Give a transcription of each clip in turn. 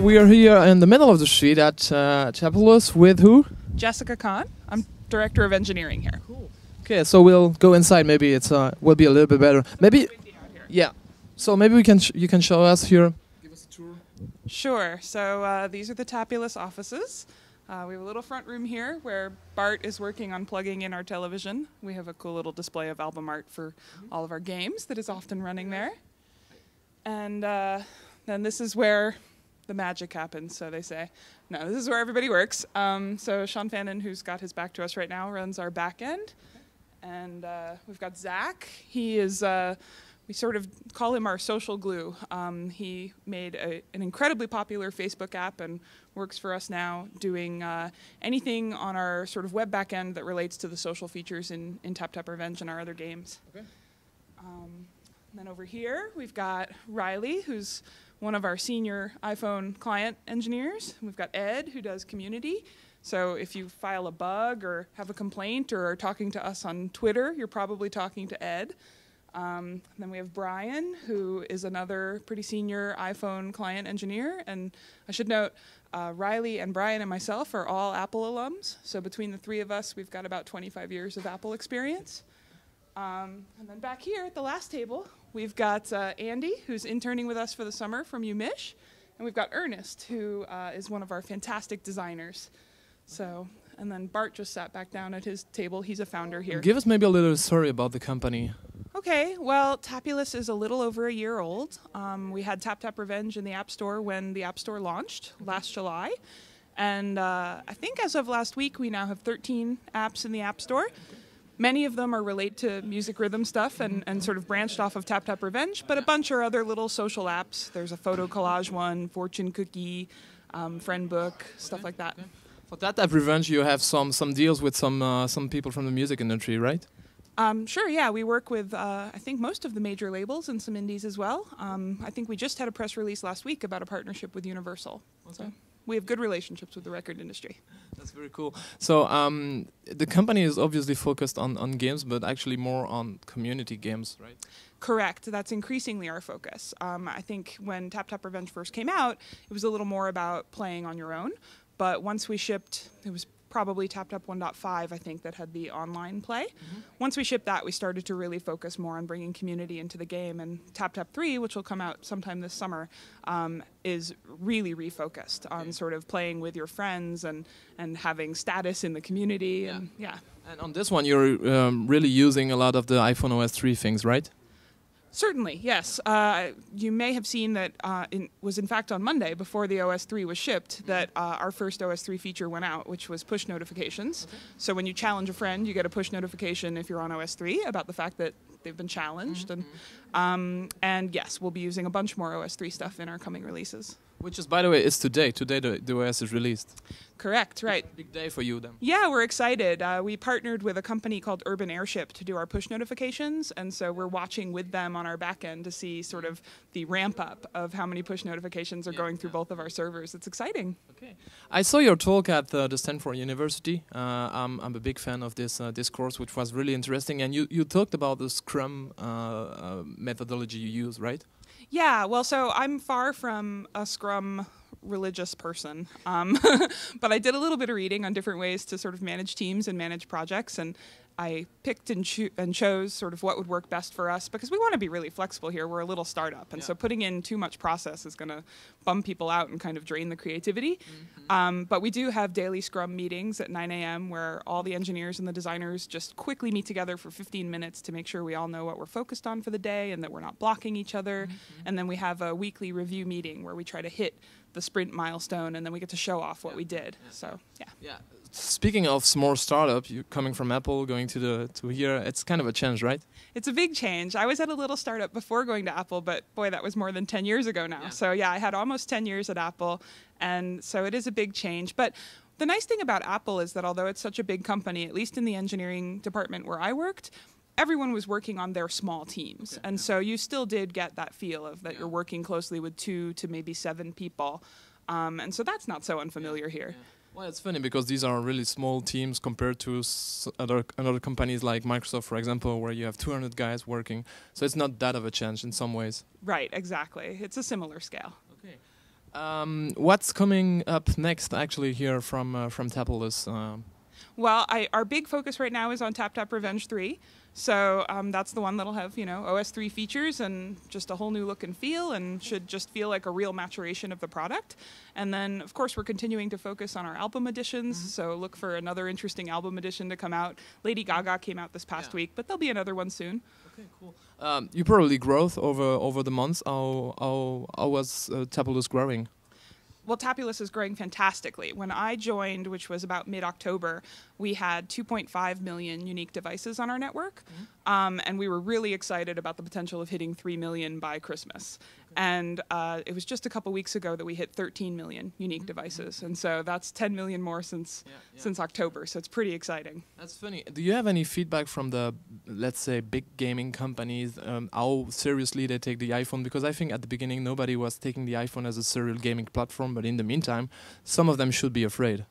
we are here in the middle of the street at Tapulous with who? Jessica Kahn. I'm Director of Engineering here. Cool. Okay, so we'll go inside. Maybe it's will be a little bit better. Maybe, yeah. So maybe we can you can show us here. Give us a tour. Sure. So these are the Tapulous offices. We have a little front room here where Bart is working on plugging in our television. We have a cool little display of album art for all of our games that is often running there. And then this is where the magic happens, so they say. No, this is where everybody works. So Sean Fannin, who's got his back to us right now, runs our back end. And we've got Zach. He is, we sort of call him our social glue. He made an incredibly popular Facebook app and works for us now doing anything on our sort of web back end that relates to the social features in Tap Tap Revenge and our other games. Okay. And then over here, we've got Riley, who's one of our senior iPhone client engineers. We've got Ed, who does community. So if you file a bug or have a complaint or are talking to us on Twitter, you're probably talking to Ed. Then we have Brian, who is another pretty senior iPhone client engineer. And I should note, Riley and Brian and myself are all Apple alums. So between the three of us, we've got about 25 years of Apple experience. And then back here at the last table, we've got Andy, who's interning with us for the summer from UMich. And we've got Ernest, who is one of our fantastic designers. So, and then Bart just sat back down at his table. He's a founder here. Give us maybe a little story about the company. Okay, well, Tapulous is a little over a year old. We had Tap Tap Revenge in the App Store when the App Store launched last July. And I think as of last week, we now have 13 apps in the App Store. Many of them are related to music rhythm stuff and sort of branched off of Tap Tap Revenge, but a bunch are other little social apps. There's a photo collage one, fortune cookie, friend book, stuff like that. For Tap Tap Revenge, you have some deals with some people from the music industry, right? Sure, yeah. We work with, I think, most of the major labels and some indies as well. I think we just had a press release last week about a partnership with Universal. Okay. So we have good relationships with the record industry. That's very cool. So the company is obviously focused on games, but actually more on community games, right? Correct. That's increasingly our focus. I think when Tap Tap Revenge first came out, it was a little more about playing on your own. But once we shipped, it was probably Tap Tap 1.5, I think, that had the online play. Once we shipped that, we started to really focus more on bringing community into the game. And Tap Tap 3, which will come out sometime this summer, is really refocused on sort of playing with your friends and having status in the community. Yeah. And on this one, you're really using a lot of the iPhone OS 3 things, right? Certainly, yes. You may have seen that it was in fact on Monday, before the OS 3 was shipped, that our first OS 3 feature went out, which was push notifications. Okay. So when you challenge a friend, you get a push notification if you're on OS 3 about the fact that they've been challenged. And yes, we'll be using a bunch more OS 3 stuff in our coming releases. Which is, by the way, is today. Today the OS is released. Correct, right. It's a big day for you then. Yeah, we're excited. We partnered with a company called Urban Airship to do our push notifications, and so we're watching with them on our back end to see sort of the ramp up of how many push notifications are going through both of our servers. It's exciting. Okay. I saw your talk at the Stanford University. I'm a big fan of this course, which was really interesting, and you talked about the Scrum methodology you use, right? Yeah, well, so I'm far from a Scrum religious person, but I did a little bit of reading on different ways to sort of manage teams and manage projects, and I picked and chose sort of what would work best for us, because we want to be really flexible here. We're a little startup, and so putting in too much process is going to bum people out and kind of drain the creativity. But we do have daily Scrum meetings at 9 a.m. where all the engineers and the designers just quickly meet together for 15 minutes to make sure we all know what we're focused on for the day and that we're not blocking each other. And then we have a weekly review meeting where we try to hit the sprint milestone, and then we get to show off what we did. So, yeah. Speaking of more startup, you coming from Apple, going to here, it's kind of a change, right? It's a big change. I was at a little startup before going to Apple, but boy, that was more than 10 years ago now. So yeah, I had almost 10 years at Apple, and so it is a big change. But the nice thing about Apple is that although it's such a big company, at least in the engineering department where I worked, everyone was working on their small teams. And so you still did get that feel of that you're working closely with 2 to maybe 7 people. And so that's not so unfamiliar here. Well, it's funny because these are really small teams compared to other companies like Microsoft, for example, where you have 200 guys working. So it's not that of a change in some ways. Right, exactly. It's a similar scale. Okay. What's coming up next, actually, here from Tapulous? Well, our big focus right now is on Tap Tap Revenge 3. So that's the one that'll have, OS 3 features and just a whole new look and feel, and should just feel like a real maturation of the product. And then, of course, we're continuing to focus on our album editions. So look for another interesting album edition to come out. Lady Gaga came out this past week, but there'll be another one soon. Okay, cool. You probably growth over the months. How was Tapulous growing? Well, Tapulous is growing fantastically. When I joined, which was about mid-October, we had 2.5 million unique devices on our network, and we were really excited about the potential of hitting 3 million by Christmas. And it was just a couple weeks ago that we hit 13 million unique devices, and so that's 10 million more since October, so it's pretty exciting. That's funny. Do you have any feedback from the, let's say, big gaming companies, how seriously they take the iPhone? Because I think at the beginning nobody was taking the iPhone as a serial gaming platform, but in the meantime, some of them should be afraid.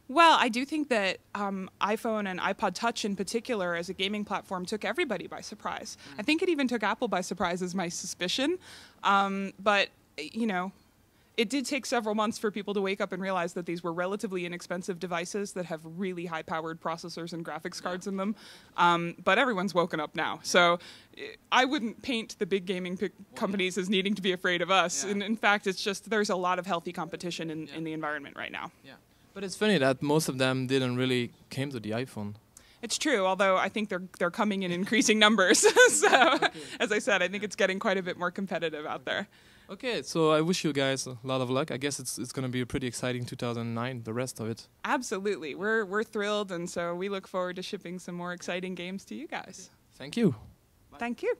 Well, I do think that iPhone and iPod Touch in particular as a gaming platform took everybody by surprise. I think it even took Apple by surprise, is my suspicion. But, it did take several months for people to wake up and realize that these were relatively inexpensive devices that have really high-powered processors and graphics cards in them. But everyone's woken up now. So I wouldn't paint the big gaming companies as needing to be afraid of us. And in fact, it's just there's a lot of healthy competition in the environment right now. But it's funny that most of them didn't really came to the iPhone. It's true, although I think they're coming in increasing numbers. So, as I said, I think it's getting quite a bit more competitive out there. Okay, so I wish you guys a lot of luck. I guess it's going to be a pretty exciting 2009, the rest of it. Absolutely. We're thrilled, and so we look forward to shipping some more exciting games to you guys. Thank you. Thank you.